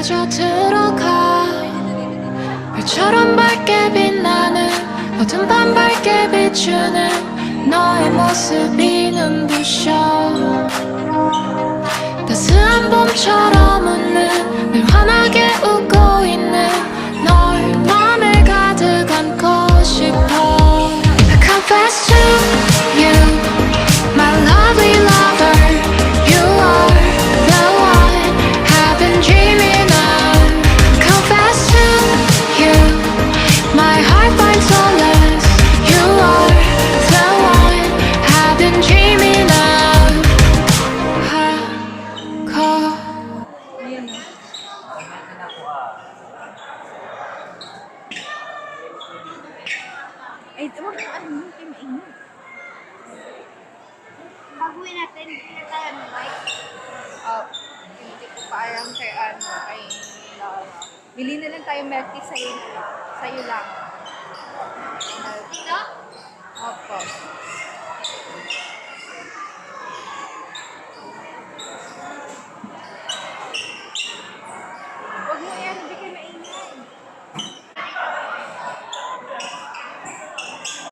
스며져 들어가 별처럼 밝게 빛나는 어둠 밤 밝게 비추는 너의 모습이 눈부셔 따스한 봄처럼 웃는 늘 환하게 웃고 있는 널 맘에 가득 안고 싶어 I confess to you my lovely lover you are the one I've been dreaming of confess to you my heart finds solace you are the one I've been dreaming of hardcore Ay, huwag mo ano yun, kayo mainit. Baguhin natin, hindi tayo ng mic. Hindi ko pa alam kay kay Laura. Bili na lang tayo milk tea sa'yo lang. Ito? Opo.